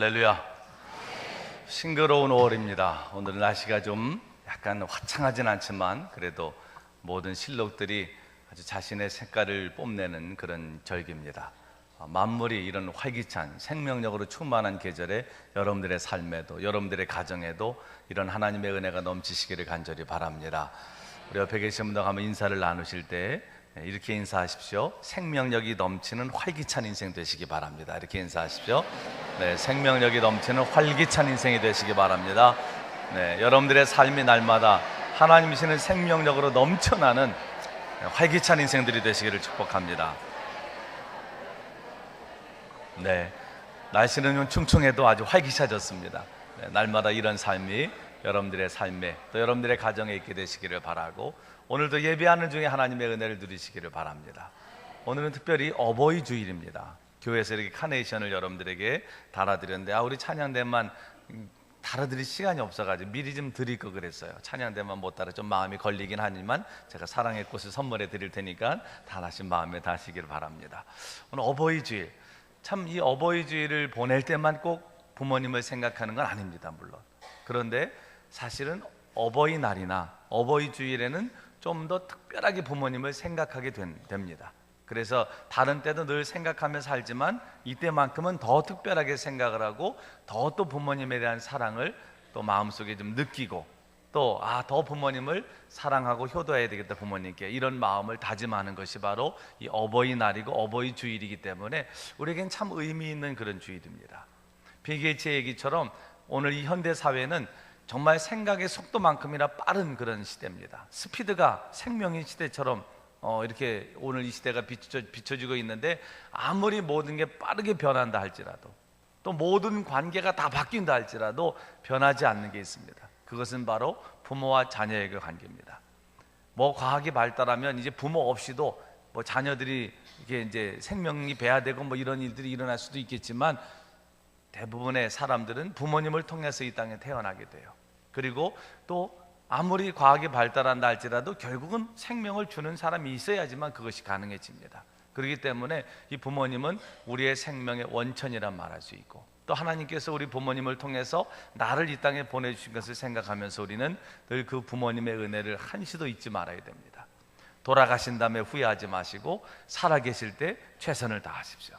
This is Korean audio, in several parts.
할렐루야. 싱그러운 5월입니다. 오늘 날씨가 좀 약간 화창하진 않지만 그래도 모든 실록들이 아주 자신의 색깔을 뽐내는 그런 절기입니다. 만물이 이런 활기찬 생명력으로 충만한 계절에 여러분들의 삶에도 여러분들의 가정에도 이런 하나님의 은혜가 넘치시기를 간절히 바랍니다. 우리 옆에 계신 분들 한번 인사를 나누실 때 이렇게 인사하십시오. 생명력이 넘치는 활기찬 인생 되시기 바랍니다. 이렇게 인사하십시오. 네, 생명력이 넘치는 활기찬 인생이 되시기 바랍니다. 네, 여러분들의 삶이 날마다 하나님이시는 생명력으로 넘쳐나는 활기찬 인생들이 되시기를 축복합니다. 네, 날씨는 충충해도 아주 활기차졌습니다. 네, 날마다 이런 삶이 여러분들의 삶에 또 여러분들의 가정에 있게 되시기를 바라고, 오늘도 예배하는 중에 하나님의 은혜를 누리시기를 바랍니다. 오늘은 특별히 어버이 주일입니다. 교회에서 이렇게 카네이션을 여러분들에게 달아드렸는데 우리 찬양대만 달아드릴 시간이 없어가지고 미리 좀 드릴 거 그랬어요. 찬양대만 못 달아 좀 마음이 걸리긴 하지만 제가 사랑의 꽃을 선물해 드릴 테니까 달하신 마음에 다시기를 바랍니다. 오늘 어버이 주일, 참 이 어버이 주일을 보낼 때만 꼭 부모님을 생각하는 건 아닙니다. 물론 그런데 사실은 어버이날이나 어버이 주일에는 좀 더 특별하게 부모님을 생각하게 됩니다. 그래서 다른 때도 늘 생각하며 살지만 이때만큼은 더 특별하게 생각을 하고 더 또 부모님에 대한 사랑을 또 마음속에 좀 느끼고 또 더 부모님을 사랑하고 효도해야 되겠다, 부모님께 이런 마음을 다짐하는 것이 바로 이 어버이날이고 어버이 주일이기 때문에 우리에겐 참 의미 있는 그런 주일입니다. 빌 게이츠의 얘기처럼 오늘 이 현대 사회는 정말 생각의 속도만큼이나 빠른 그런 시대입니다. 스피드가 생명의 시대처럼 이렇게 오늘 이 시대가 비춰지고 있는데, 아무리 모든 게 빠르게 변한다 할지라도 또 모든 관계가 다 바뀐다 할지라도 변하지 않는 게 있습니다. 그것은 바로 부모와 자녀의 그 관계입니다. 과학이 발달하면 이제 부모 없이도 자녀들이 이게 이제 생명이 배아되고 이런 일들이 일어날 수도 있겠지만 대부분의 사람들은 부모님을 통해서 이 땅에 태어나게 돼요. 그리고 또 아무리 과학이 발달한다 할지라도 결국은 생명을 주는 사람이 있어야지만 그것이 가능해집니다. 그렇기 때문에 이 부모님은 우리의 생명의 원천이란 말할 수 있고, 또 하나님께서 우리 부모님을 통해서 나를 이 땅에 보내주신 것을 생각하면서 우리는 늘 그 부모님의 은혜를 한시도 잊지 말아야 됩니다. 돌아가신 다음에 후회하지 마시고 살아계실 때 최선을 다하십시오.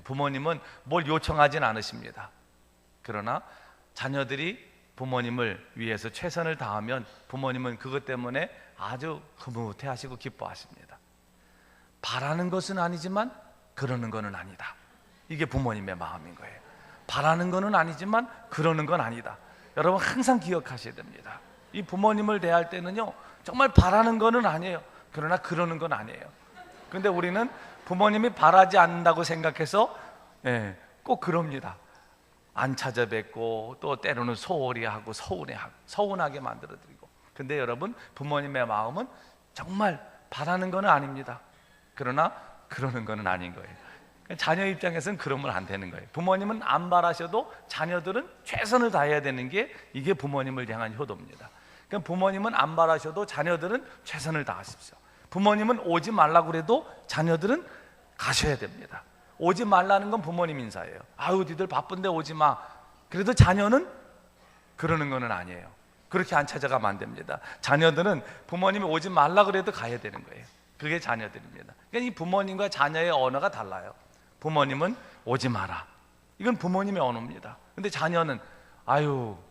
부모님은 뭘 요청하진 않으십니다. 그러나 자녀들이 부모님을 위해서 최선을 다하면 부모님은 그것 때문에 아주 흐뭇해하시고 기뻐하십니다. 바라는 것은 아니지만 그러는 것은 아니다. 이게 부모님의 마음인 거예요. 바라는 것은 아니지만 그러는 건 아니다. 여러분 항상 기억하셔야 됩니다. 이 부모님을 대할 때는요, 정말 바라는 것은 아니에요. 그러나 그러는 건 아니에요. 근데 우리는 부모님이 바라지 않는다고 생각해서 꼭 그럽니다. 안 찾아뵙고 또 때로는 소홀히 하고 서운하게 만들어드리고. 근데 여러분, 부모님의 마음은 정말 바라는 건 아닙니다. 그러나 그러는 건 아닌 거예요. 자녀 입장에서는 그러면 안 되는 거예요. 부모님은 안 바라셔도 자녀들은 최선을 다해야 되는 게 이게 부모님을 향한 효도입니다. 그러니까 부모님은 안 바라셔도 자녀들은 최선을 다하십시오. 부모님은 오지 말라고 그래도 자녀들은 가셔야 됩니다. 오지 말라는 건 부모님 인사예요. 니들 바쁜데 오지 마. 그래도 자녀는 그러는 건 아니에요. 그렇게 안 찾아가면 안 됩니다. 자녀들은 부모님이 오지 말라 그래도 가야 되는 거예요. 그게 자녀들입니다. 그러니까 이 부모님과 자녀의 언어가 달라요. 부모님은 오지 마라, 이건 부모님의 언어입니다. 근데 자녀는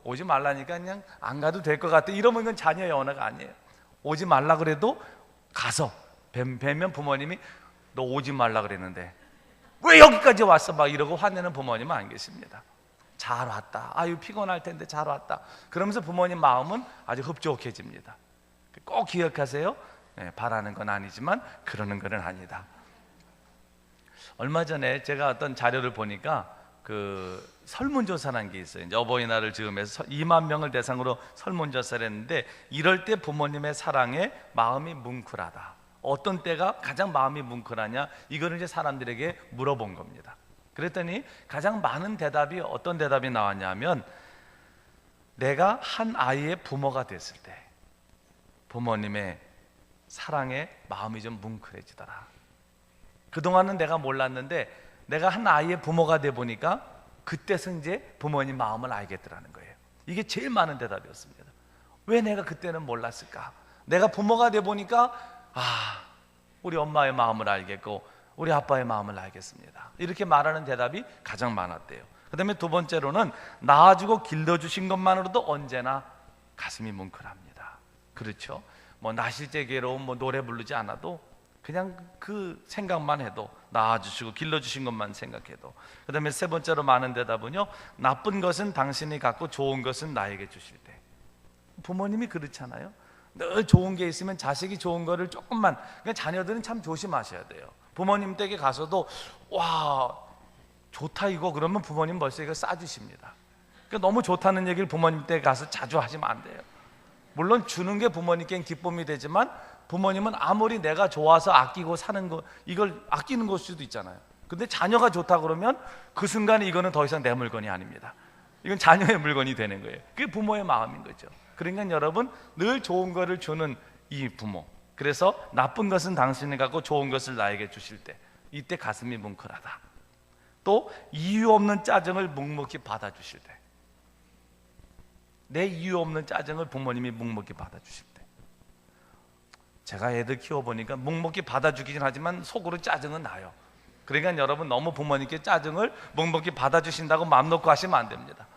오지 말라니까 그냥 안 가도 될 것 같아, 이러면 이건 자녀의 언어가 아니에요. 오지 말라 그래도 가서 뵈면 부모님이 너 오지 말라 그랬는데 왜 여기까지 왔어? 이러고 화내는 부모님은 안 계십니다. 잘 왔다, 피곤할 텐데 잘 왔다, 그러면서 부모님 마음은 아주 흡족해집니다. 꼭 기억하세요. 바라는 건 아니지만 그러는 건 아니다. 얼마 전에 제가 어떤 자료를 보니까 그 설문조사라는 게 있어요. 이제 어버이날을 즈음해서 2만 명을 대상으로 설문조사를 했는데, 이럴 때 부모님의 사랑에 마음이 뭉클하다, 어떤 때가 가장 마음이 뭉클하냐, 이거를 이제 사람들에게 물어본 겁니다. 그랬더니 가장 많은 대답이 어떤 대답이 나왔냐면, 내가 한 아이의 부모가 됐을 때 부모님의 사랑에 마음이 좀 뭉클해지더라. 그동안은 내가 몰랐는데 내가 한 아이의 부모가 돼 보니까 그때서 이제 부모님 마음을 알겠더라는 거예요. 이게 제일 많은 대답이었습니다. 왜 내가 그때는 몰랐을까? 내가 부모가 돼 보니까 우리 엄마의 마음을 알겠고 우리 아빠의 마음을 알겠습니다. 이렇게 말하는 대답이 가장 많았대요. 그 다음에 두 번째로는 낳아주고 길러주신 것만으로도 언제나 가슴이 뭉클합니다. 그렇죠? 뭐 나실 때 괴로움, 뭐 노래 부르지 않아도 그냥 그 생각만 해도, 낳아주시고 길러주신 것만 생각해도. 그 다음에 세 번째로 많은 대답은요, 나쁜 것은 당신이 갖고 좋은 것은 나에게 주실 때. 부모님이 그렇잖아요. 늘 좋은 게 있으면 자식이 좋은 거를 조금만, 그러니까 자녀들은 참 조심하셔야 돼요. 부모님 댁에 가서도 와 좋다 이거 그러면 부모님 벌써 이거 싸주십니다. 그러니까 너무 좋다는 얘기를 부모님 댁에 가서 자주 하시면 안 돼요. 물론 주는 게 부모님께는 기쁨이 되지만 부모님은 아무리 내가 좋아서 아끼고 사는 거, 이걸 아끼는 걸 수도 있잖아요. 근데 자녀가 좋다 그러면 그 순간에 이거는 더 이상 내 물건이 아닙니다. 이건 자녀의 물건이 되는 거예요. 그게 부모의 마음인 거죠. 그러니까 여러분, 늘 좋은 거를 주는 이 부모, 그래서 나쁜 것은 당신이 갖고 좋은 것을 나에게 주실 때, 이때 가슴이 뭉클하다. 또 이유 없는 짜증을 묵묵히 받아주실 때, 내 이유 없는 짜증을 부모님이 묵묵히 받아주실 때. 제가 애들 키워보니까 묵묵히 받아주긴 하지만 속으로 짜증은 나요. 그러니까 여러분, 너무 부모님께 짜증을 묵묵히 받아주신다고 마음 놓고 하시면 안 됩니다.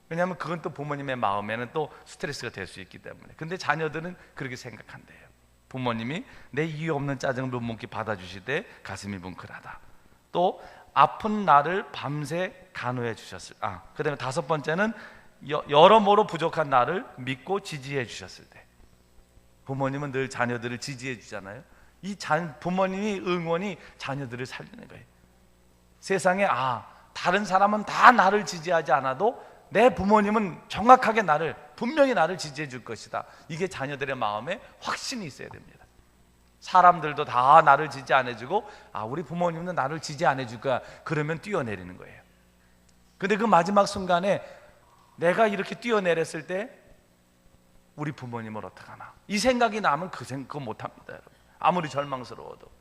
왜냐하면 그건 또 부모님의 마음에는 또 스트레스가 될 수 있기 때문에. 근데 자녀들은 그렇게 생각한대요. 부모님이 내 이유 없는 짜증을 묵묵히 받아주실 때 가슴이 뭉클하다. 또 아픈 나를 밤새 간호해 주셨을. 그 다음에 다섯 번째는 여러모로 부족한 나를 믿고 지지해 주셨을 때. 부모님은 늘 자녀들을 지지해 주잖아요. 이 부모님이 응원이 자녀들을 살리는 거예요. 세상에 다른 사람은 다 나를 지지하지 않아도 내 부모님은 정확하게 분명히 나를 지지해 줄 것이다. 이게 자녀들의 마음에 확신이 있어야 됩니다. 사람들도 다 나를 지지 안 해주고 우리 부모님은 나를 지지 안 해줄 거야, 그러면 뛰어내리는 거예요. 근데 그 마지막 순간에 내가 이렇게 뛰어내렸을 때 우리 부모님을 어떡하나, 이 생각이 나면 그거 못합니다, 여러분. 아무리 절망스러워도.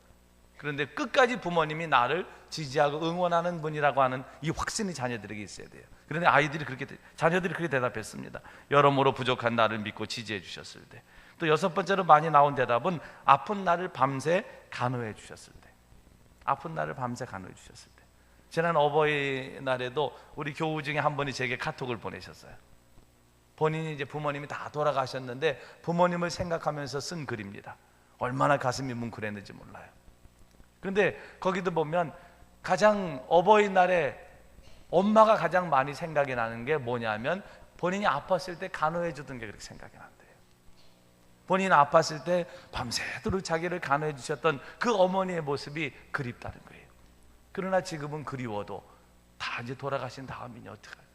그런데 끝까지 부모님이 나를 지지하고 응원하는 분이라고 하는 이 확신이 자녀들에게 있어야 돼요. 그런데 자녀들이 그렇게 대답했습니다. 여러모로 부족한 나를 믿고 지지해 주셨을 때. 또 여섯 번째로 많이 나온 대답은 아픈 나를 밤새 간호해 주셨을 때. 아픈 나를 밤새 간호해 주셨을 때. 지난 어버이날에도 우리 교우 중에 한 분이 제게 카톡을 보내셨어요. 본인이 이제 부모님이 다 돌아가셨는데 부모님을 생각하면서 쓴 글입니다. 얼마나 가슴이 뭉클했는지 몰라요. 그런데 거기도 보면 가장 어버이날에 엄마가 가장 많이 생각이 나는 게 뭐냐면, 본인이 아팠을 때 간호해 주던 게 그렇게 생각이 난대요. 본인이 아팠을 때 밤새도록 자기를 간호해 주셨던 그 어머니의 모습이 그립다는 거예요. 그러나 지금은 그리워도 다 이제 돌아가신 다음이니 어떡해요.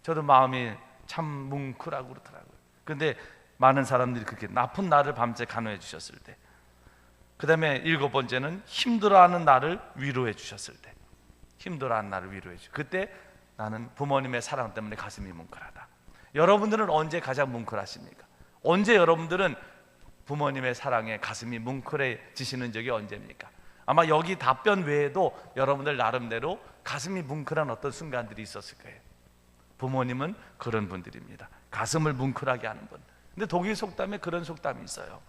저도 마음이 참 뭉클하고 그렇더라고요. 그런데 많은 사람들이 그렇게 아픈 나를 밤새 간호해 주셨을 때. 그 다음에 일곱 번째는 힘들어하는 나를 위로해 주셨을 때. 힘들어하는 나를 위로해 주셨을 때. 그때 나는 부모님의 사랑 때문에 가슴이 뭉클하다. 여러분들은 언제 가장 뭉클하십니까? 언제 여러분들은 부모님의 사랑에 가슴이 뭉클해지시는 적이 언제입니까? 아마 여기 답변 외에도 여러분들 나름대로 가슴이 뭉클한 어떤 순간들이 있었을 거예요. 부모님은 그런 분들입니다. 가슴을 뭉클하게 하는 분. 근데 독일 속담에 그런 속담이 있어요.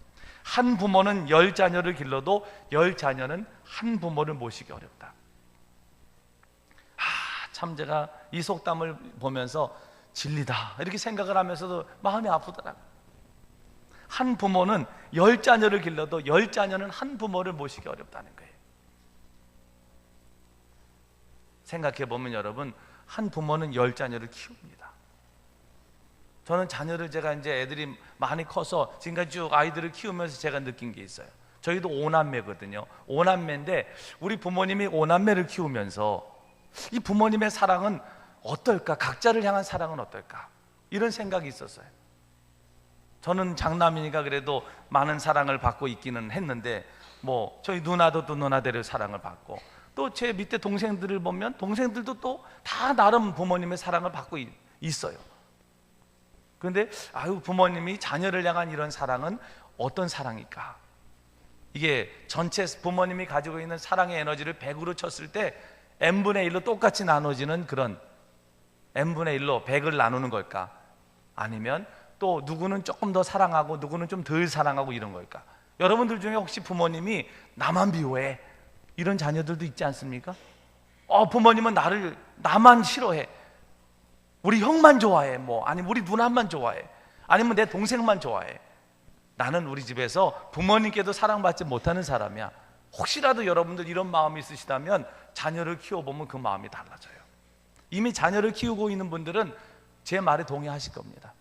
한 부모는 10자녀를 길러도 10자녀는 한 부모를 모시기 어렵다. 참 제가 이 속담을 보면서 진리다 이렇게 생각을 하면서도 마음이 아프더라고요. 한 부모는 10자녀를 길러도 10자녀는 한 부모를 모시기 어렵다는 거예요. 생각해 보면 여러분, 한 부모는 10자녀를 키웁니다. 저는 자녀를 제가 이제 애들이 많이 커서 지금까지 쭉 아이들을 키우면서 제가 느낀 게 있어요. 저희도 5남매거든요. 5남매인데 우리 부모님이 5남매를 키우면서 이 부모님의 사랑은 어떨까? 각자를 향한 사랑은 어떨까? 이런 생각이 있었어요. 저는 장남이니까 그래도 많은 사랑을 받고 있기는 했는데, 뭐 저희 누나도 또 누나대로 사랑을 받고, 또 제 밑에 동생들을 보면 동생들도 또 다 나름 부모님의 사랑을 받고 있어요. 그런데 부모님이 자녀를 향한 이런 사랑은 어떤 사랑일까? 이게 전체 부모님이 가지고 있는 사랑의 에너지를 100으로 쳤을 때 n분의 1로 똑같이 나눠지는 그런 n분의 1로 100을 나누는 걸까? 아니면 또 누구는 조금 더 사랑하고 누구는 좀 덜 사랑하고 이런 걸까? 여러분들 중에 혹시 부모님이 나만 미워해 이런 자녀들도 있지 않습니까? 부모님은 나만 싫어해, 우리 형만 좋아해, 아니면 우리 누나만 좋아해, 아니면 내 동생만 좋아해. 나는 우리 집에서 부모님께도 사랑받지 못하는 사람이야. 혹시라도 여러분들 이런 마음이 있으시다면 자녀를 키워보면 그 마음이 달라져요. 이미 자녀를 키우고 있는 분들은 제 말에 동의하실 겁니다.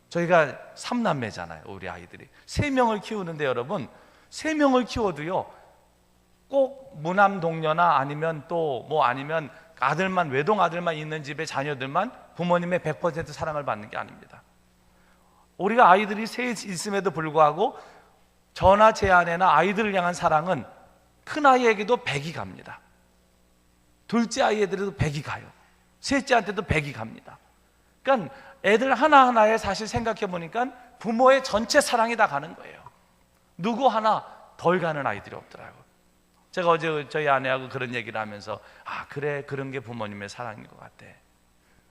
저희가 3남매잖아요. 우리 아이들이 3명을 키우는데 여러분, 3명을 키워도요 꼭 무남 동녀나 아니면 또 아니면 아들만, 외동 아들만 있는 집의 자녀들만 부모님의 100% 사랑을 받는 게 아닙니다. 우리가 아이들이 셋 있음에도 불구하고 저나 제 아내나 아이들을 향한 사랑은 큰 아이에게도 100이 갑니다. 둘째 아이에게도 100이 가요. 셋째한테도 100이 갑니다. 그러니까 애들 하나하나에 사실 생각해 보니까 부모의 전체 사랑이 다 가는 거예요. 누구 하나 덜 가는 아이들이 없더라고요. 제가 어제 저희 아내하고 그런 얘기를 하면서 그래, 그런 게 부모님의 사랑인 것 같아.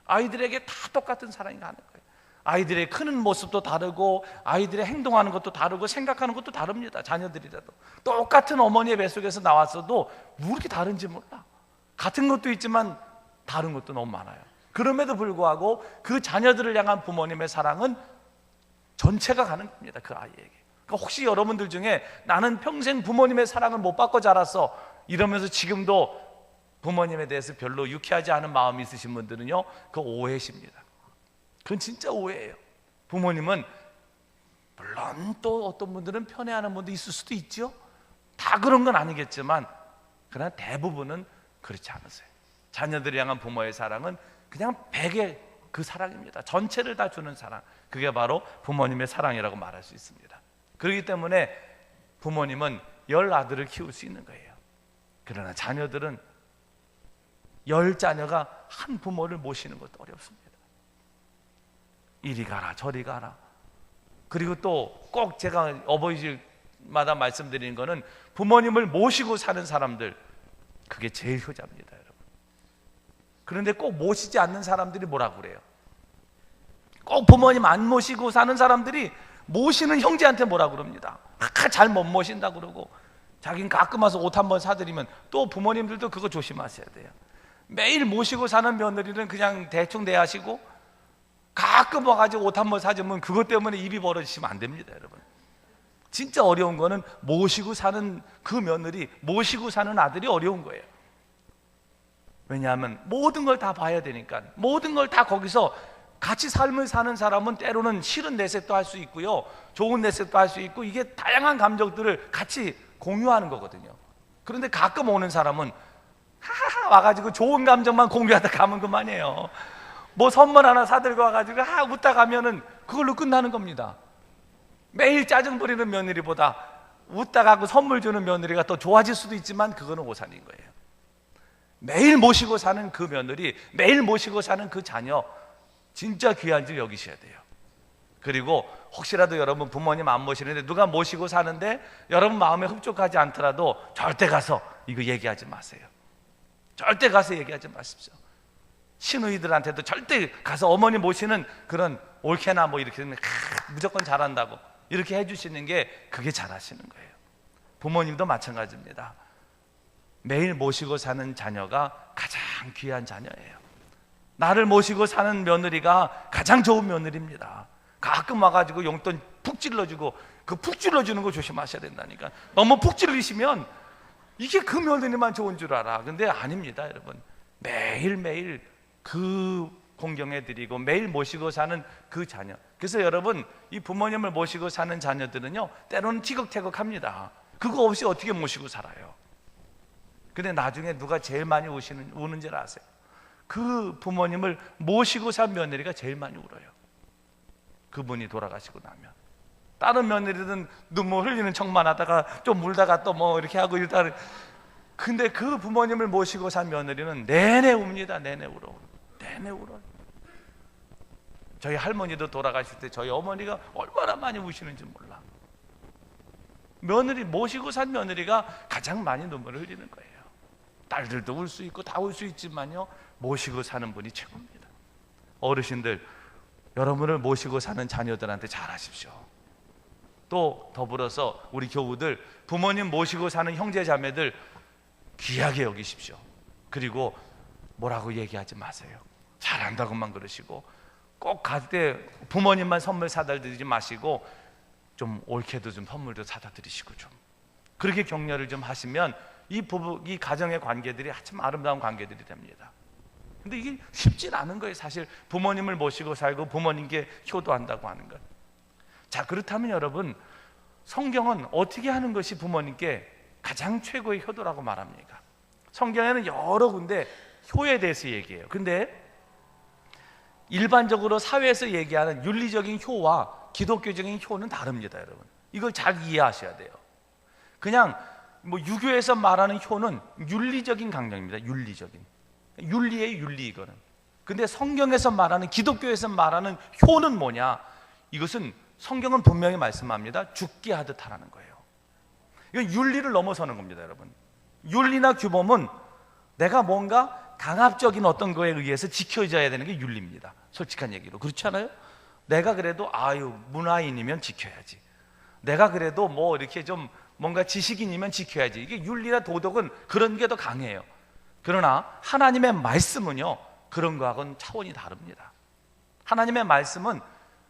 아이들에게 다 똑같은 사랑이 가는 거예요. 아이들의 크는 모습도 다르고 아이들의 행동하는 것도 다르고 생각하는 것도 다릅니다. 자녀들이라도 똑같은 어머니의 뱃속에서 나왔어도 뭐 이렇게 다른지 몰라. 같은 것도 있지만 다른 것도 너무 많아요. 그럼에도 불구하고 그 자녀들을 향한 부모님의 사랑은 전체가 가는 겁니다. 그 아이에게. 그러니까 혹시 여러분들 중에 나는 평생 부모님의 사랑을 못 받고 자랐어 이러면서 지금도 부모님에 대해서 별로 유쾌하지 않은 마음이 있으신 분들은요, 그거 오해십니다. 그건 진짜 오해예요. 부모님은 물론 또 어떤 분들은 편애하는 분도 있을 수도 있죠. 다 그런 건 아니겠지만 그러나 대부분은 그렇지 않으세요. 자녀들을 향한 부모의 사랑은 그냥 100의 그 사랑입니다. 전체를 다 주는 사랑, 그게 바로 부모님의 사랑이라고 말할 수 있습니다. 그렇기 때문에 부모님은 10아들을 키울 수 있는 거예요. 그러나 자녀들은 10자녀가 한 부모를 모시는 것도 어렵습니다. 이리 가라 저리 가라. 그리고 또 꼭 제가 어버이집마다 말씀드리는 거는 부모님을 모시고 사는 사람들, 그게 제일 효자입니다, 여러분. 그런데 꼭 모시지 않는 사람들이 뭐라고 그래요? 꼭 부모님 안 모시고 사는 사람들이 모시는 형제한테 뭐라고 그럽니다. 잘 못 모신다 그러고, 자기는 가끔 와서 옷 한 번 사드리면, 또 부모님들도 그거 조심하셔야 돼요. 매일 모시고 사는 며느리는 그냥 대충 대하시고 가끔 와가지고 옷 한 번 사주면 그것 때문에 입이 벌어지시면 안 됩니다, 여러분. 진짜 어려운 거는 모시고 사는 그 며느리, 모시고 사는 아들이 어려운 거예요. 왜냐하면 모든 걸 다 봐야 되니까. 모든 걸 다 거기서 같이 삶을 사는 사람은 때로는 싫은 내색도 할 수 있고요, 좋은 내색도 할 수 있고, 이게 다양한 감정들을 같이 공유하는 거거든요. 그런데 가끔 오는 사람은 하하하 와가지고 좋은 감정만 공유하다 가면 그만이에요. 뭐 선물 하나 사들고 와가지고 웃다 가면은 그걸로 끝나는 겁니다. 매일 짜증 부리는 며느리보다 웃다 가고 선물 주는 며느리가 더 좋아질 수도 있지만 그거는 오산인 거예요. 매일 모시고 사는 그 며느리, 매일 모시고 사는 그 자녀, 진짜 귀한 줄 여기셔야 돼요. 그리고 혹시라도 여러분 부모님 안 모시는데 누가 모시고 사는데 여러분 마음에 흡족하지 않더라도 절대 가서 이거 얘기하지 마세요. 절대 가서 얘기하지 마십시오. 시누이들한테도 절대 가서 어머니 모시는 그런 올케나 뭐 이렇게 무조건 잘한다고 이렇게 해주시는 게, 그게 잘하시는 거예요. 부모님도 마찬가지입니다. 매일 모시고 사는 자녀가 가장 귀한 자녀예요. 나를 모시고 사는 며느리가 가장 좋은 며느리입니다. 가끔 와가지고 용돈 푹 찔러주고, 그 푹 찔러주는 거 조심하셔야 된다니까. 너무 푹 찔리시면 이게 그 며느리만 좋은 줄 알아. 근데 아닙니다, 여러분. 매일매일 그 공경해 드리고 매일 모시고 사는 그 자녀. 그래서 여러분, 이 부모님을 모시고 사는 자녀들은요, 때로는 티격태격합니다. 그거 없이 어떻게 모시고 살아요? 근데 나중에 누가 제일 많이 우는지 아세요? 그 부모님을 모시고 산 며느리가 제일 많이 울어요. 그분이 돌아가시고 나면. 다른 며느리들은 눈물 흘리는 척만 하다가 좀 울다가 또 뭐 이렇게 하고 이러다. 근데 그 부모님을 모시고 산 며느리는 내내 웁니다. 내내 울어. 내내 울어요. 저희 할머니도 돌아가실 때 저희 어머니가 얼마나 많이 우시는지 몰라. 며느리, 모시고 산 며느리가 가장 많이 눈물을 흘리는 거예요. 딸들도 울 수 있고 다 울 수 있지만요, 모시고 사는 분이 최고입니다. 어르신들, 여러분을 모시고 사는 자녀들한테 잘하십시오. 또 더불어서 우리 교우들, 부모님 모시고 사는 형제 자매들 귀하게 여기십시오. 그리고 뭐라고 얘기하지 마세요. 잘한다고만 그러시고, 꼭 갈 때 부모님만 선물 사다 드리지 마시고 좀 옳게도 좀 선물도 사다 드리시고, 좀 그렇게 격려를 좀 하시면 이 부부, 이 가정의 관계들이 참 아름다운 관계들이 됩니다. 근데 이게 쉽진 않은 거예요. 사실 부모님을 모시고 살고 부모님께 효도한다고 하는 것. 자, 그렇다면 여러분, 성경은 어떻게 하는 것이 부모님께 가장 최고의 효도라고 말합니까? 성경에는 여러 군데 효에 대해서 얘기해요. 근데 일반적으로 사회에서 얘기하는 윤리적인 효와 기독교적인 효는 다릅니다, 여러분. 이걸 잘 이해하셔야 돼요. 그냥 뭐 유교에서 말하는 효는 윤리적인 강령입니다. 윤리의 윤리, 이거는. 근데 성경에서 말하는, 기독교에서 말하는 효는 뭐냐? 이것은 성경은 분명히 말씀합니다. 죽게 하듯 하라는 거예요. 이건 윤리를 넘어서는 겁니다, 여러분. 윤리나 규범은 내가 뭔가 강압적인 어떤 거에 의해서 지켜져야 되는 게 윤리입니다. 솔직한 얘기로. 그렇지 않아요? 내가 그래도 문화인이면 지켜야지. 내가 그래도 뭐 이렇게 좀 뭔가 지식인이면 지켜야지. 이게 윤리나 도덕은 그런 게 더 강해요. 그러나 하나님의 말씀은요, 그런 거하고는 차원이 다릅니다. 하나님의 말씀은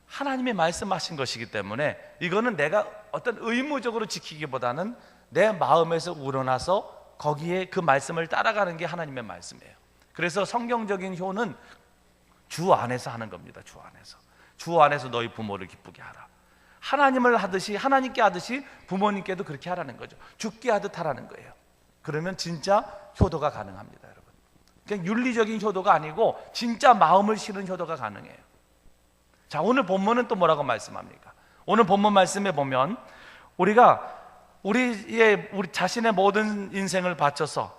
하나님이 말씀하신 것이기 때문에 이거는 내가 어떤 의무적으로 지키기보다는 내 마음에서 우러나서 거기에 그 말씀을 따라가는 게 하나님의 말씀이에요. 그래서 성경적인 효는 주 안에서 하는 겁니다. 주 안에서 너희 부모를 기쁘게 하라. 하나님을 하듯이, 하나님께 하듯이 부모님께도 그렇게 하라는 거죠. 죽게 하듯 하라는 거예요. 그러면 진짜 효도가 가능합니다, 여러분. 그냥 윤리적인 효도가 아니고 진짜 마음을 실은 효도가 가능해요. 자, 오늘 본문은 또 뭐라고 말씀합니까? 오늘 본문 말씀에 보면 우리가 우리 자신의 모든 인생을 바쳐서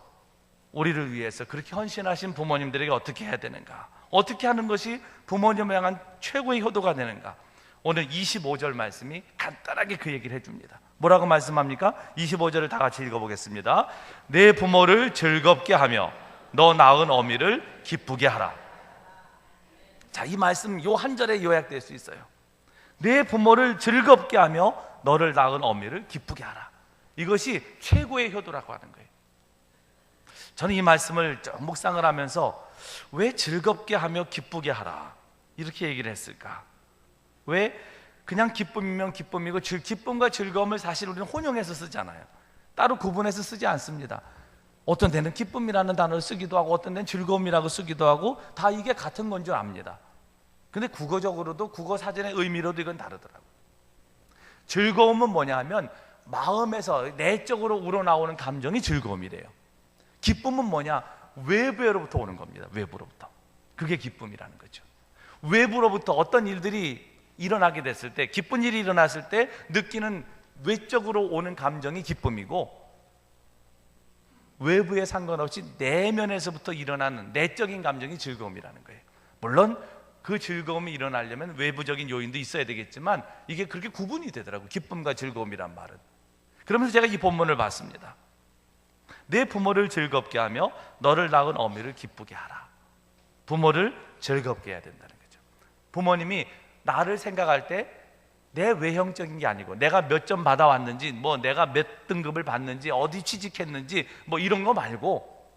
우리를 위해서 그렇게 헌신하신 부모님들에게 어떻게 해야 되는가? 어떻게 하는 것이 부모님을 향한 최고의 효도가 되는가? 오늘 25절 말씀이 간단하게 그 얘기를 해줍니다. 뭐라고 말씀합니까? 25절을 다 같이 읽어보겠습니다. 내 부모를 즐겁게 하며 너 낳은 어미를 기쁘게 하라. 자, 이 말씀 요 한 절에 요약될 수 있어요. 내 부모를 즐겁게 하며 너를 낳은 어미를 기쁘게 하라. 이것이 최고의 효도라고 하는 거예요. 저는 이 말씀을 묵상을 하면서 왜 즐겁게 하며 기쁘게 하라 이렇게 얘기를 했을까? 왜 그냥 기쁨이면 기쁨이고 기쁨과 즐거움을 사실 우리는 혼용해서 쓰잖아요. 따로 구분해서 쓰지 않습니다. 어떤 데는 기쁨이라는 단어를 쓰기도 하고 어떤 데는 즐거움이라고 쓰기도 하고 다 이게 같은 건 줄 압니다. 근데 국어적으로도 국어 사전의 의미로도 이건 다르더라고요. 즐거움은 뭐냐 하면 마음에서 내적으로 우러나오는 감정이 즐거움이래요. 기쁨은 뭐냐? 외부로부터 오는 겁니다. 외부로부터. 그게 기쁨이라는 거죠. 외부로부터 어떤 일들이 일어나게 됐을 때, 기쁜 일이 일어났을 때 느끼는 외적으로 오는 감정이 기쁨이고, 외부에 상관없이 내면에서부터 일어나는 내적인 감정이 즐거움이라는 거예요. 물론 그 즐거움이 일어나려면 외부적인 요인도 있어야 되겠지만 이게 그렇게 구분이 되더라고요. 기쁨과 즐거움이란 말은. 그러면서 제가 이 본문을 봤습니다. 내 부모를 즐겁게 하며 너를 낳은 어미를 기쁘게 하라. 부모를 즐겁게 해야 된다는 거죠. 부모님이 나를 생각할 때 내 외형적인 게 아니고 내가 몇 점 받아왔는지, 뭐 내가 몇 등급을 받는지, 어디 취직했는지 뭐 이런 거 말고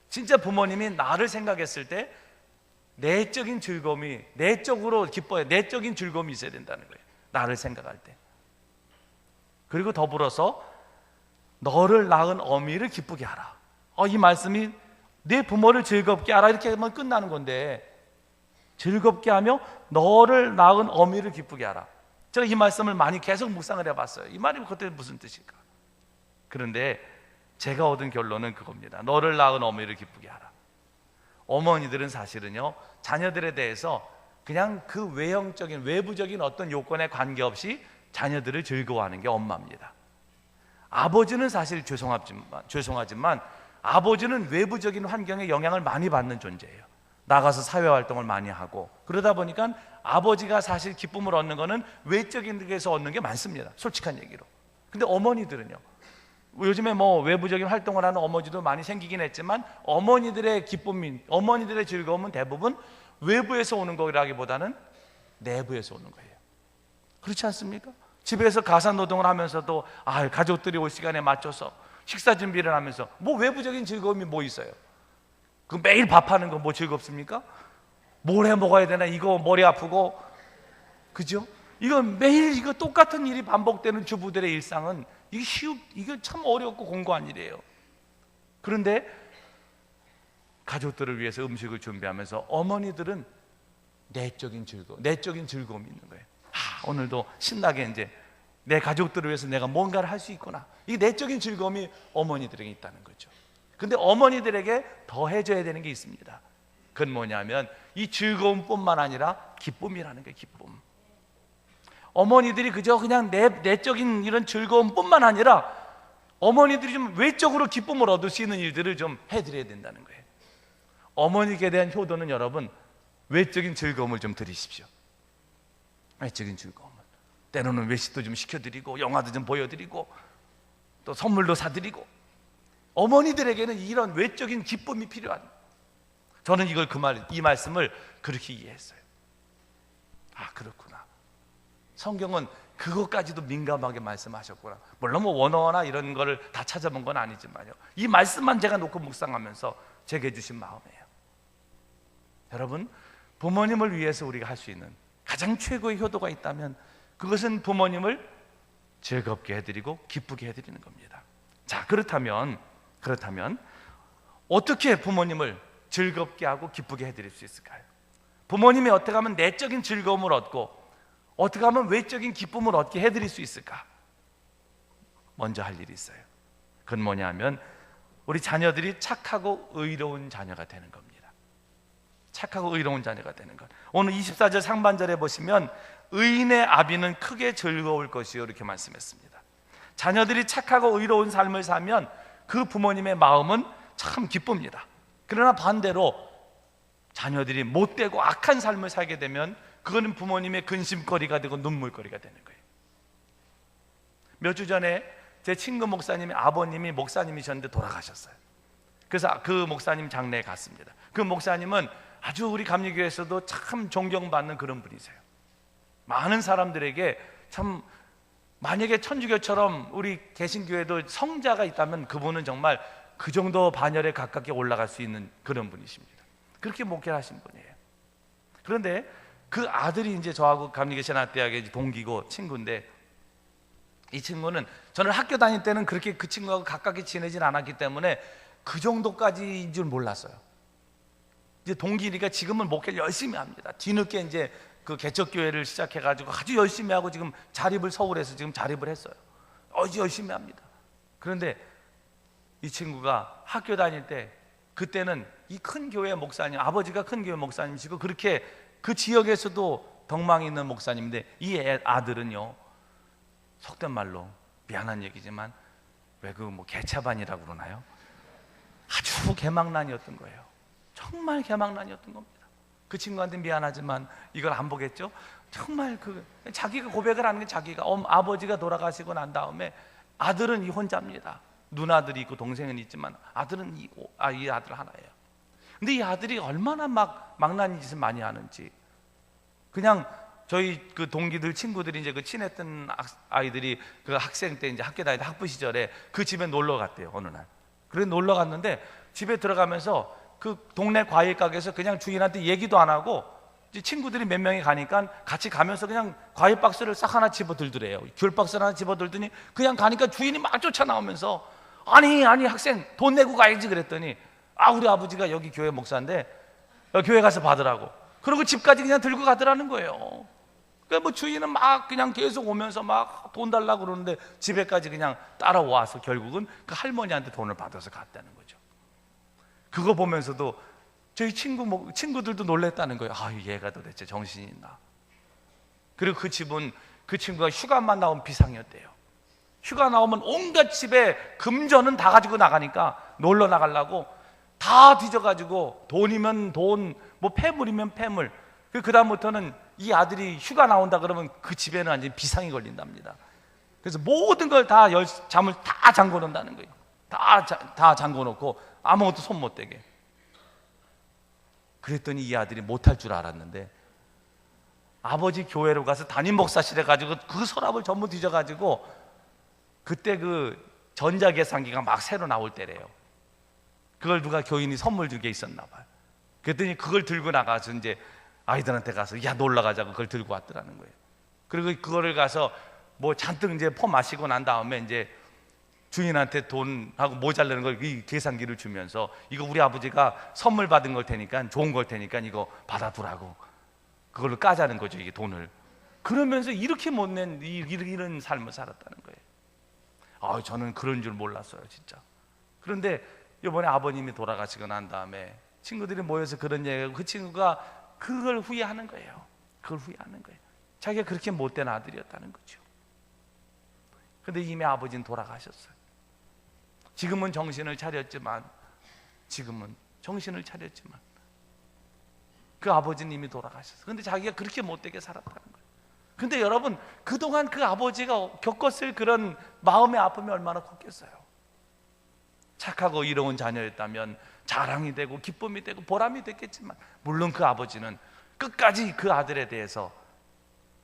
진짜 부모님이 나를 생각했을 때 내적인 즐거움이, 내적으로 기뻐요. 내적인 즐거움이 있어야 된다는 거예요. 나를 생각할 때. 그리고 더불어서 너를 낳은 어미를 기쁘게 하라. 이 말씀이 내 부모를 즐겁게 하라 이렇게 하면 끝나는 건데, 즐겁게 하며 너를 낳은 어미를 기쁘게 하라. 제가 이 말씀을 많이 계속 묵상을 해봤어요. 이 말이 그때 무슨 뜻일까? 그런데 제가 얻은 결론은 그겁니다. 너를 낳은 어미를 기쁘게 하라. 어머니들은 사실은요, 자녀들에 대해서 그냥 그 외형적인, 외부적인 어떤 요건에 관계없이 자녀들을 즐거워하는 게 엄마입니다. 아버지는 사실 죄송하지만 아버지는 외부적인 환경에 영향을 많이 받는 존재예요. 나가서 사회활동을 많이 하고 그러다 보니까 아버지가 사실 기쁨을 얻는 거는 외적인 데서 얻는 게 많습니다. 솔직한 얘기로. 근데 어머니들은요, 요즘에 뭐 외부적인 활동을 하는 어머니도 많이 생기긴 했지만 어머니들의 기쁨이, 어머니들의 즐거움은 대부분 외부에서 오는 거라기보다는 내부에서 오는 거예요. 그렇지 않습니까? 집에서 가사노동을 하면서도 가족들이 올 시간에 맞춰서 식사 준비를 하면서 뭐 외부적인 즐거움이 뭐 있어요? 그 매일 밥하는 거 뭐 즐겁습니까? 뭘 해 먹어야 되나, 이거 머리 아프고, 그죠? 이거 매일 이거 똑같은 일이 반복되는 주부들의 일상은 이게 참 어렵고 공고한 일이에요. 그런데 가족들을 위해서 음식을 준비하면서 어머니들은 내적인 즐거움이 있는 거예요. 오늘도 신나게 이제 내 가족들을 위해서 내가 뭔가를 할 수 있구나. 이 내적인 즐거움이 어머니들에게 있다는 거죠. 근데 어머니들에게 더해져야 되는 게 있습니다. 그건 뭐냐면 이 즐거움뿐만 아니라 기쁨이라는 거예요. 기쁨. 어머니들이 그냥 내적인 이런 즐거움뿐만 아니라 어머니들이 좀 외적으로 기쁨을 얻을 수 있는 일들을 좀 해드려야 된다는 거예요. 어머니께 대한 효도는 여러분, 외적인 즐거움을 좀 드리십시오. 외적인 즐거움을. 때로는 외식도 좀 시켜드리고 영화도 좀 보여드리고 또 선물도 사드리고, 어머니들에게는 이런 외적인 기쁨이 필요한, 저는 이 말씀을 그렇게 이해했어요. 그렇구나. 성경은 그것까지도 민감하게 말씀하셨구나. 물론 뭐 원어나 이런 거를 다 찾아본 건 아니지만요, 이 말씀만 제가 놓고 묵상하면서 제게 주신 마음이에요. 여러분, 부모님을 위해서 우리가 할 수 있는 가장 최고의 효도가 있다면 그것은 부모님을 즐겁게 해드리고 기쁘게 해드리는 겁니다. 자, 그렇다면 어떻게 부모님을 즐겁게 하고 기쁘게 해드릴 수 있을까요? 부모님이 어떻게 하면 내적인 즐거움을 얻고 어떻게 하면 외적인 기쁨을 얻게 해드릴 수 있을까? 먼저 할 일이 있어요. 그건 뭐냐면 우리 자녀들이 착하고 의로운 자녀가 되는 겁니다. 착하고 의로운 자녀가 되는 것. 오늘 24절 상반절에 보시면 의인의 아비는 크게 즐거울 것이요, 이렇게 말씀했습니다. 자녀들이 착하고 의로운 삶을 살면 그 부모님의 마음은 참 기쁩니다. 그러나 반대로 자녀들이 못되고 악한 삶을 살게 되면 그거는 부모님의 근심거리가 되고 눈물거리가 되는 거예요. 몇 주 전에 제 친구 목사님의 아버님이 목사님이셨는데 돌아가셨어요. 그래서 그 목사님 장례에 갔습니다. 그 목사님은 아주 우리 감리교회에서도 참 존경받는 그런 분이세요. 많은 사람들에게 참, 만약에 천주교처럼 우리 개신교회도 성자가 있다면 그분은 정말 그 정도 반열에 가깝게 올라갈 수 있는 그런 분이십니다. 그렇게 목회를 하신 분이에요. 그런데 그 아들이 이제 저하고 감리교 신학대학의 동기고 친구인데, 이 친구는 저는 학교 다닐 때는 그렇게 그 친구하고 가깝게 지내진 않았기 때문에 그 정도까지인 줄 몰랐어요. 이제 동기니까 지금은 목회를 열심히 합니다. 뒤늦게 이제 그 개척교회를 시작해가지고 아주 열심히 하고 지금 자립을 서울에서 지금 자립을 했어요. 아주 열심히 합니다. 그런데 이 친구가 학교 다닐 때, 그때는 이 큰 교회 목사님, 아버지가 큰 교회 목사님이시고 그렇게 그 지역에서도 덕망이 있는 목사님인데, 이 아들은요, 속된 말로 미안한 얘기지만 왜 그 뭐 개차반이라고 그러나요? 아주 개망난이었던 거예요. 정말 개망난이었던 겁니다. 그 친구한테 미안하지만 이걸 안 보겠죠? 정말 자기가 고백을 하는 게, 자기가 아버지가 돌아가시고 난 다음에 아들은 이 혼자입니다. 누나들이 있고 동생은 있지만 아들은 이 아들 하나예요. 근데 이 아들이 얼마나 망나니 짓을 많이 하는지, 그냥 저희 그 동기들 친구들이 이제 그 친했던 아이들이 그 학생 때 이제 학교 다닐 때 학부 시절에 그 집에 놀러 갔대요, 어느 날. 그래 놀러 갔는데 집에 들어가면서 그 동네 과일 가게에서 그냥 주인한테 얘기도 안 하고, 친구들이 몇 명이 가니까 같이 가면서 그냥 과일 박스를 싹 하나 집어 들더래요. 귤 박스를 하나 집어 들더니 그냥 가니까 주인이 막 쫓아 나오면서 아니 학생 돈 내고 가야지 그랬더니, 우리 아버지가 여기 교회 목사인데 교회 가서 받으라고. 그리고 집까지 그냥 들고 가더라는 거예요. 그러니까 뭐 주인은 막 그냥 계속 오면서 막 돈 달라고 그러는데 집에까지 그냥 따라와서 결국은 그 할머니한테 돈을 받아서 갔다는 거죠. 그거 보면서도 저희 친구들도 놀랬다는 거예요. 얘가 도대체 정신이 있나. 그리고 그 집은 그 친구가 휴가만 나온 비상이었대요. 휴가 나오면 온갖 집에 금전은 다 가지고 나가니까, 놀러 나가려고 다 뒤져가지고 돈이면 돈, 뭐 폐물이면 폐물. 그 다음부터는 이 아들이 휴가 나온다 그러면 그 집에는 완전히 비상이 걸린답니다. 그래서 모든 걸 다 잠을 다 잠궈 놓는다는 거예요. 다 잠궈 놓고 아무것도 손 못 대게. 그랬더니 이 아들이 못할 줄 알았는데 아버지 교회로 가서 담임 목사실 해가지고 그 서랍을 전부 뒤져가지고 그때 그 전자계산기가 막 새로 나올 때래요. 그걸 누가 교인이 선물 주게 있었나 봐요. 그랬더니 그걸 들고 나가서 이제 아이들한테 가서 야 놀러 가자고 그걸 들고 왔더라는 거예요. 그리고 그거를 가서 뭐 잔뜩 이제 퍼 마시고 난 다음에 이제 주인한테 돈하고 모자라는 걸 이 계산기를 주면서 이거 우리 아버지가 선물 받은 걸 테니까 좋은 걸 테니까 이거 받아두라고 그걸로 까자는 거죠, 이게 돈을. 그러면서 이렇게 못낸 이런 삶을 살았다는 거예요. 저는 그런 줄 몰랐어요, 진짜. 그런데 이번에 아버님이 돌아가시고 난 다음에 친구들이 모여서 그런 얘기하고 그 친구가 그걸 후회하는 거예요. 그걸 후회하는 거예요. 자기가 그렇게 못된 아들이었다는 거죠. 근데 이미 아버지는 돌아가셨어요. 지금은 정신을 차렸지만 그 아버지는 이미 돌아가셨어요. 근데 자기가 그렇게 못되게 살았다는 거예요. 근데 여러분, 그동안 그 아버지가 겪었을 그런 마음의 아픔이 얼마나 컸겠어요. 착하고 이로운 자녀였다면 자랑이 되고 기쁨이 되고 보람이 됐겠지만, 물론 그 아버지는 끝까지 그 아들에 대해서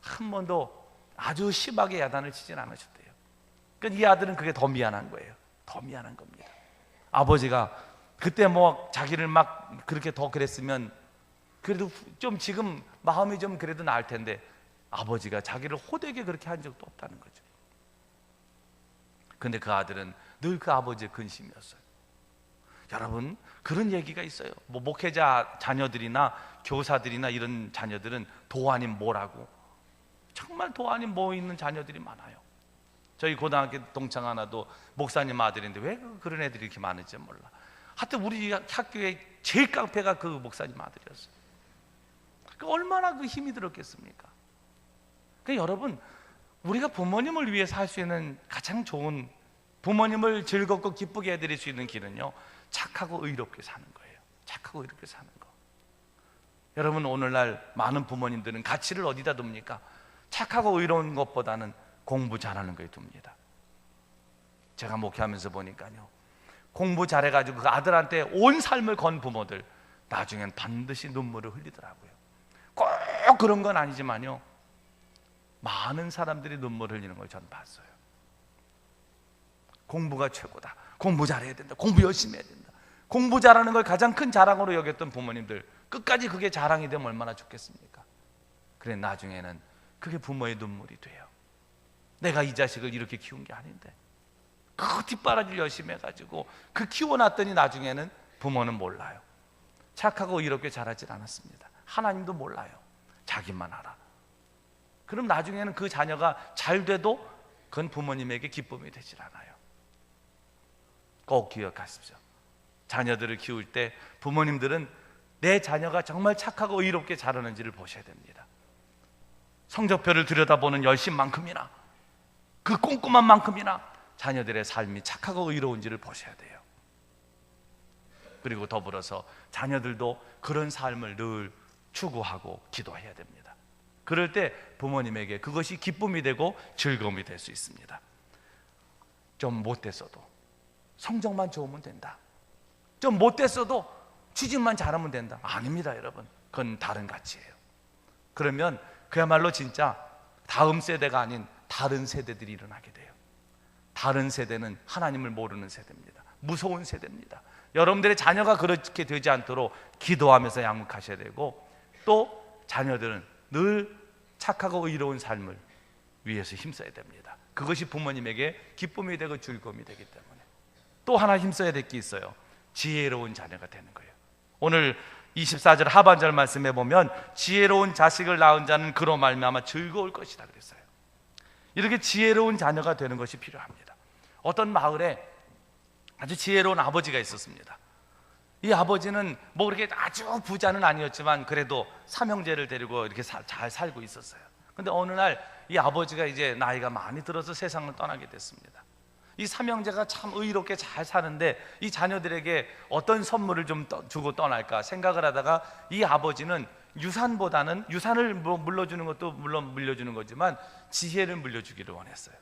한 번도 아주 심하게 야단을 치진 않으셨대요. 그러니까 이 아들은 그게 더 미안한 거예요. 더 미안한 겁니다. 아버지가 그때 뭐 자기를 막 그렇게 더 그랬으면 그래도 좀 지금 마음이 좀 그래도 나을 텐데, 아버지가 자기를 호되게 그렇게 한 적도 없다는 거죠. 근데 그 아들은 늘 그 아버지의 근심이었어요. 여러분, 그런 얘기가 있어요. 뭐 목회자 자녀들이나 교사들이나 이런 자녀들은 도 아닌 뭐라고, 정말 도 아닌 뭐 있는 자녀들이 많아요. 저희 고등학교 동창 하나도 목사님 아들인데 왜 그런 애들이 이렇게 많은지 몰라. 하여튼 우리 학교에 제일 깡패가 그 목사님 아들이었어요. 얼마나 그 힘이 들었겠습니까? 그러니까 여러분, 우리가 부모님을 위해 살 수 있는 가장 좋은, 부모님을 즐겁고 기쁘게 해드릴 수 있는 길은요, 착하고 의롭게 사는 거예요. 착하고 의롭게 사는 거. 여러분, 오늘날 많은 부모님들은 가치를 어디다 둡니까? 착하고 의로운 것보다는 공부 잘하는 거에 둡니다. 제가 목회하면서 보니까요, 공부 잘해가지고 그 아들한테 온 삶을 건 부모들 나중엔 반드시 눈물을 흘리더라고요. 꼭 그런 건 아니지만요, 많은 사람들이 눈물 흘리는 걸 전 봤어요. 공부가 최고다, 공부 잘해야 된다, 공부 열심히 해야 된다, 공부 잘하는 걸 가장 큰 자랑으로 여겼던 부모님들, 끝까지 그게 자랑이 되면 얼마나 좋겠습니까? 그래 나중에는 그게 부모의 눈물이 돼요. 내가 이 자식을 이렇게 키운 게 아닌데, 그 뒷바라지를 열심히 해가지고 그 키워놨더니 나중에는 부모는 몰라요. 착하고 의롭게 자라질 않았습니다. 하나님도 몰라요. 자기만 알아. 그럼 나중에는 그 자녀가 잘 돼도 그건 부모님에게 기쁨이 되질 않아요. 꼭 기억하십시오. 자녀들을 키울 때 부모님들은 내 자녀가 정말 착하고 의롭게 자라는지를 보셔야 됩니다. 성적표를 들여다보는 열심만큼이나 그 꼼꼼한 만큼이나 자녀들의 삶이 착하고 의로운지를 보셔야 돼요. 그리고 더불어서 자녀들도 그런 삶을 늘 추구하고 기도해야 됩니다. 그럴 때 부모님에게 그것이 기쁨이 되고 즐거움이 될 수 있습니다. 좀 못됐어도 성적만 좋으면 된다, 좀 못됐어도 취직만 잘하면 된다, 아닙니다 여러분. 그건 다른 가치예요. 그러면 그야말로 진짜 다음 세대가 아닌 다른 세대들이 일어나게 돼요. 다른 세대는 하나님을 모르는 세대입니다. 무서운 세대입니다. 여러분들의 자녀가 그렇게 되지 않도록 기도하면서 양육하셔야 되고, 또 자녀들은 늘 착하고 의로운 삶을 위해서 힘써야 됩니다. 그것이 부모님에게 기쁨이 되고 즐거움이 되기 때문에. 또 하나 힘써야 될 게 있어요. 지혜로운 자녀가 되는 거예요. 오늘 24절 하반절 말씀에 보면 지혜로운 자식을 낳은 자는 그로 말미암아 즐거울 것이다 그랬어요. 이렇게 지혜로운 자녀가 되는 것이 필요합니다. 어떤 마을에 아주 지혜로운 아버지가 있었습니다. 이 아버지는 뭐 그렇게 아주 부자는 아니었지만 그래도 삼형제를 데리고 이렇게 잘 살고 있었어요. 근데 어느 날 이 아버지가 이제 나이가 많이 들어서 세상을 떠나게 됐습니다. 이 삼형제가 참 의롭게 잘 사는데 이 자녀들에게 어떤 선물을 좀 주고 떠날까 생각을 하다가 이 아버지는 유산보다는, 유산을 물려주는 것도 물론 물려주는 거지만 지혜를 물려주기를 원했어요.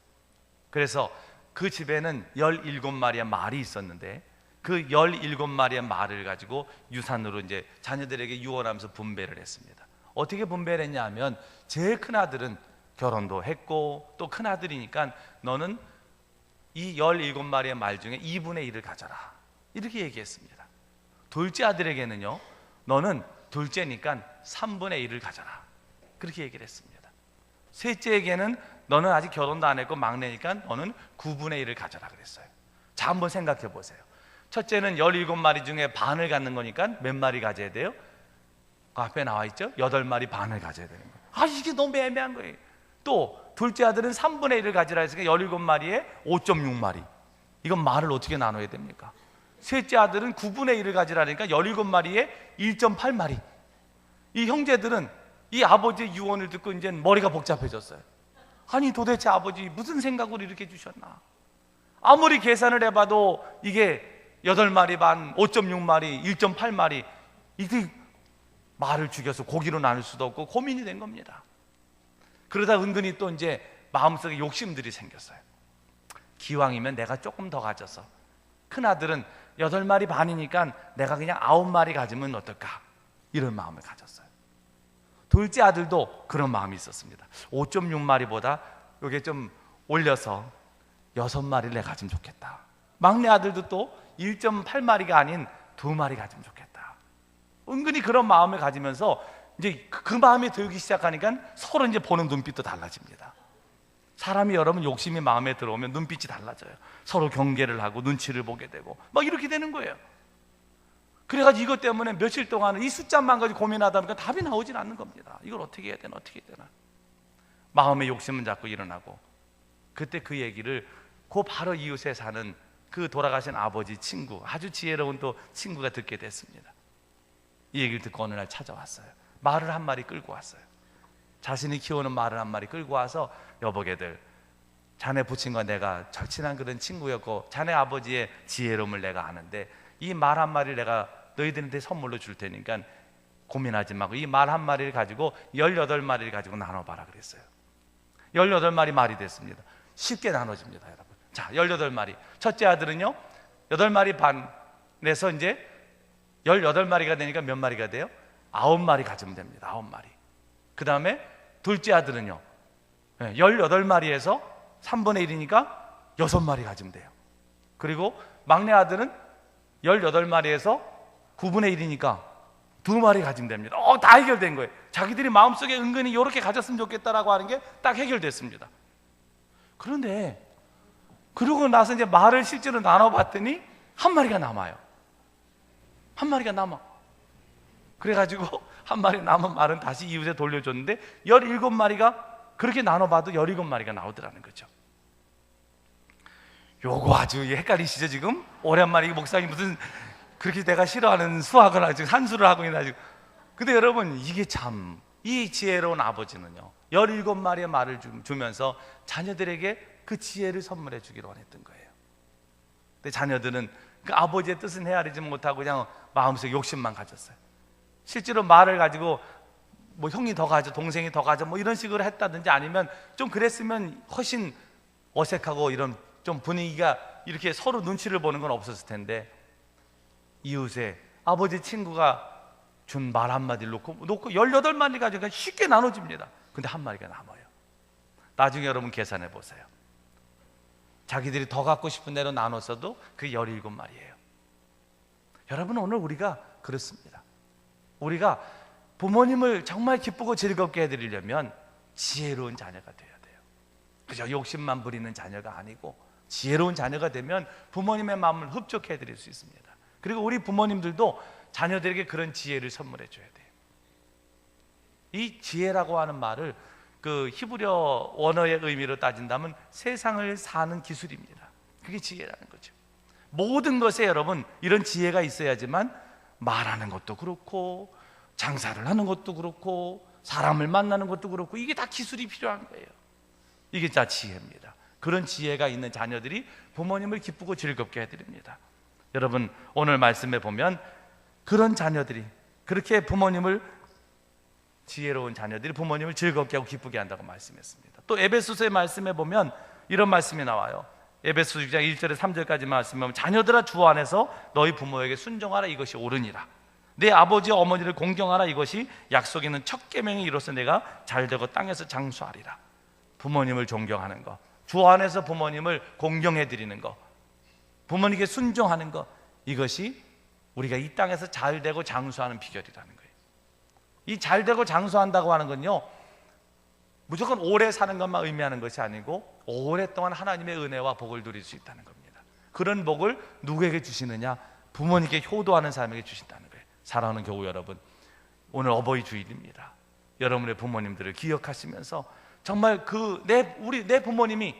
그래서 그 집에는 17마리의 말이 있었는데 그 17마리의 말을 가지고 유산으로 이제 자녀들에게 유언하면서 분배를 했습니다. 어떻게 분배를 했냐 하면 제일 큰 아들은 결혼도 했고 또 큰 아들이니까 너는 이 17마리의 말 중에 2분의 1을 가져라, 이렇게 얘기했습니다. 둘째 아들에게는요, 너는 둘째니까 3분의 1을 가져라, 그렇게 얘기를 했습니다. 셋째에게는 너는 아직 결혼도 안 했고 막내니까 너는 9분의 1을 가져라 그랬어요. 자, 한번 생각해 보세요. 첫째는 17마리 중에 반을 갖는 거니까 몇 마리 가져야 돼요? 그 앞에 나와 있죠? 8마리 반을 가져야 되는 거예요. 아, 이게 너무 애매한 거예요. 또 둘째 아들은 3분의 1을 가지라 했으니까 17마리에 5.6마리. 이건 말을 어떻게 나눠야 됩니까? 셋째 아들은 9분의 1을 가지라니까 17마리에 1.8마리. 이 형제들은 이 아버지의 유언을 듣고 이제 머리가 복잡해졌어요. 아니 도대체 아버지 무슨 생각으로 이렇게 주셨나? 아무리 계산을 해봐도 이게 8마리 반, 5.6마리, 1.8마리, 이게 말을 죽여서 고기로 나눌 수도 없고 고민이 된 겁니다. 그러다 은근히 또 이제 마음속에 욕심들이 생겼어요. 기왕이면 내가 조금 더 가져서, 큰아들은 8마리 반이니까 내가 그냥 9마리 가지면 어떨까, 이런 마음을 가졌어요. 둘째 아들도 그런 마음이 있었습니다. 5.6마리보다 이게 좀 올려서 6마리를 내가 가지면 좋겠다. 막내 아들도 또 1.8마리가 아닌 2마리 가지면 좋겠다. 은근히 그런 마음을 가지면서 이제 그 마음이 들기 시작하니까 서로 이제 보는 눈빛도 달라집니다. 사람이 여러분 욕심이 마음에 들어오면 눈빛이 달라져요. 서로 경계를 하고 눈치를 보게 되고 막 이렇게 되는 거예요. 그래가지고 이것 때문에 며칠 동안은 이 숫자만 가지고 고민하다 보니까 답이 나오질 않는 겁니다. 이걸 어떻게 해야 되나, 어떻게 해야 되나. 마음의 욕심은 자꾸 일어나고, 그때 그 얘기를 그 바로 이웃에 사는 그 돌아가신 아버지 친구, 아주 지혜로운 또 친구가 듣게 됐습니다. 이 얘기를 듣고 어느 날 찾아왔어요. 말을 한 마리 끌고 왔어요. 자신이 키우는 말을 한 마리 끌고 와서, 여보게들, 자네 부친과 내가 절친한 그런 친구였고 자네 아버지의 지혜로움을 내가 아는데 이 말 한 마리를 내가 너희들한테 선물로 줄 테니까 고민하지 말고 이 말 한 마리를 가지고 18마리를 가지고 나눠봐라 그랬어요. 18마리 말이 됐습니다. 쉽게 나눠집니다, 여러분. 자, 18마리. 첫째 아들은요 8마리 반에서 이제 18마리가 되니까 몇 마리가 돼요? 9마리 가지면 됩니다. 9마리. 그 다음에 둘째 아들은요 18마리에서 3분의 1이니까 6마리 가지면 돼요. 그리고 막내 아들은 18마리에서 9분의 1이니까 2마리 가지면 됩니다. 다 해결된 거예요. 자기들이 마음속에 은근히 이렇게 가졌으면 좋겠다라고 하는 게 딱 해결됐습니다. 그런데 그러고 나서 이제 말을 실제로 나눠봤더니 한 마리가 남아요. 한 마리가 남아. 그래가지고 한 마리 남은 말은 다시 이웃에 돌려줬는데 17마리가 그렇게 나눠봐도 17마리가 나오더라는 거죠. 요거 아주 헷갈리시죠 지금? 오랜만에 목사님 무슨 그렇게 내가 싫어하는 수학을 아주 산수를 하고 있나 지금. 근데 여러분 이게 참, 이 지혜로운 아버지는요 17마리의 말을 주면서 자녀들에게 그 지혜를 선물해 주기로 원했던 거예요. 근데 자녀들은 그 아버지의 뜻은 헤아리지 못하고 그냥 마음속에 욕심만 가졌어요. 실제로 말을 가지고 뭐 형이 더 가져, 동생이 더 가져, 뭐 이런 식으로 했다든지 아니면 좀 그랬으면 훨씬 어색하고 이런 좀 분위기가 이렇게 서로 눈치를 보는 건 없었을 텐데, 이웃에 아버지 친구가 준 말 한마디를 놓고 18마리 가지고 쉽게 나눠집니다. 근데 한 마리가 남아요. 나중에 여러분 계산해 보세요. 자기들이 더 갖고 싶은 대로 나눴어도 그게 17마리예요. 여러분 오늘 우리가 그렇습니다. 우리가 부모님을 정말 기쁘고 즐겁게 해드리려면 지혜로운 자녀가 돼야 돼요. 그저 욕심만 부리는 자녀가 아니고 지혜로운 자녀가 되면 부모님의 마음을 흡족해 해드릴 수 있습니다. 그리고 우리 부모님들도 자녀들에게 그런 지혜를 선물해 줘야 돼요. 이 지혜라고 하는 말을 그 히브리어 원어의 의미로 따진다면 세상을 사는 기술입니다. 그게 지혜라는 거죠. 모든 것에 여러분 이런 지혜가 있어야지만 말하는 것도 그렇고 장사를 하는 것도 그렇고 사람을 만나는 것도 그렇고 이게 다 기술이 필요한 거예요. 이게 다 지혜입니다. 그런 지혜가 있는 자녀들이 부모님을 기쁘고 즐겁게 해드립니다. 여러분 오늘 말씀에 보면 그런 자녀들이, 그렇게 부모님을, 지혜로운 자녀들이 부모님을 즐겁게 하고 기쁘게 한다고 말씀했습니다. 또 에베소서의 말씀에 보면 이런 말씀이 나와요. 에베소 6장 1절에 3절까지 말씀하면 자녀들아 주 안에서 너희 부모에게 순종하라 이것이 옳으니라. 내 아버지 어머니를 공경하라 이것이 약속 있는 첫 계명이 이로써 내가 잘되고 땅에서 장수하리라. 부모님을 존경하는 것, 주 안에서 부모님을 공경해 드리는 것, 부모님께 순종하는 것, 이것이 우리가 이 땅에서 잘되고 장수하는 비결이라는 거예요. 이 잘되고 장수한다고 하는 건요, 무조건 오래 사는 것만 의미하는 것이 아니고 오랫동안 하나님의 은혜와 복을 누릴 수 있다는 겁니다. 그런 복을 누구에게 주시느냐? 부모님께 효도하는 사람에게 주신다는 거예요. 사랑하는 교우 여러분, 오늘 어버이 주일입니다. 여러분의 부모님들을 기억하시면서 정말 내 부모님이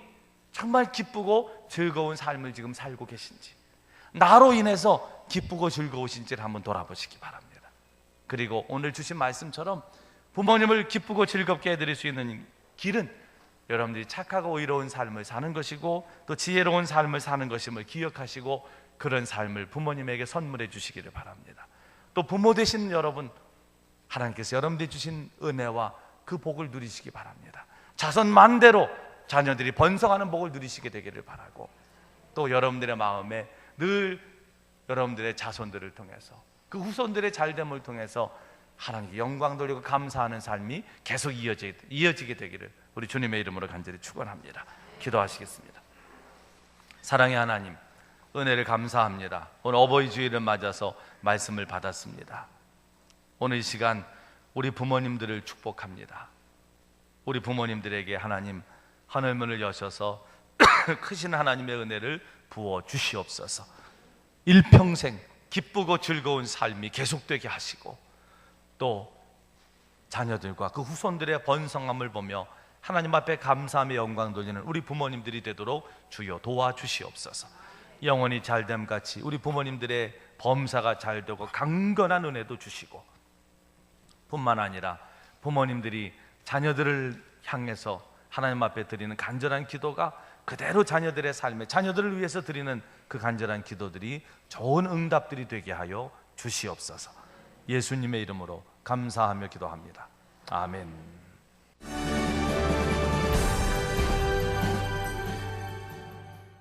정말 기쁘고 즐거운 삶을 지금 살고 계신지, 나로 인해서 기쁘고 즐거우신지를 한번 돌아보시기 바랍니다. 그리고 오늘 주신 말씀처럼 부모님을 기쁘고 즐겁게 해드릴 수 있는 길은 여러분들이 착하고 의로운 삶을 사는 것이고 또 지혜로운 삶을 사는 것임을 기억하시고 그런 삶을 부모님에게 선물해 주시기를 바랍니다. 또 부모 되신 여러분, 하나님께서 여러분들이 주신 은혜와 그 복을 누리시기 바랍니다. 자손 만대로 자녀들이 번성하는 복을 누리시게 되기를 바라고, 또 여러분들의 마음에 늘 여러분들의 자손들을 통해서 그 후손들의 잘됨을 통해서 하나님께 영광 돌리고 감사하는 삶이 계속 이어지게 되기를 우리 주님의 이름으로 간절히 축원합니다. 기도하시겠습니다. 사랑의 하나님, 은혜를 감사합니다. 오늘 어버이 주일을 맞아서 말씀을 받았습니다. 오늘 이 시간 우리 부모님들을 축복합니다. 우리 부모님들에게 하나님 하늘문을 여셔서 크신 하나님의 은혜를 부어 주시옵소서. 일평생 기쁘고 즐거운 삶이 계속되게 하시고 또 자녀들과 그 후손들의 번성함을 보며 하나님 앞에 감사하며 영광 돌리는 우리 부모님들이 되도록 주여 도와주시옵소서. 영원히 잘됨같이 우리 부모님들의 범사가 잘되고 강건한 은혜도 주시고, 뿐만 아니라 부모님들이 자녀들을 향해서 하나님 앞에 드리는 간절한 기도가 그대로 자녀들의 삶에 자녀들을 위해서 드리는 그 간절한 기도들이 좋은 응답들이 되게 하여 주시옵소서. 예수님의 이름으로 감사하며 기도합니다. 아멘.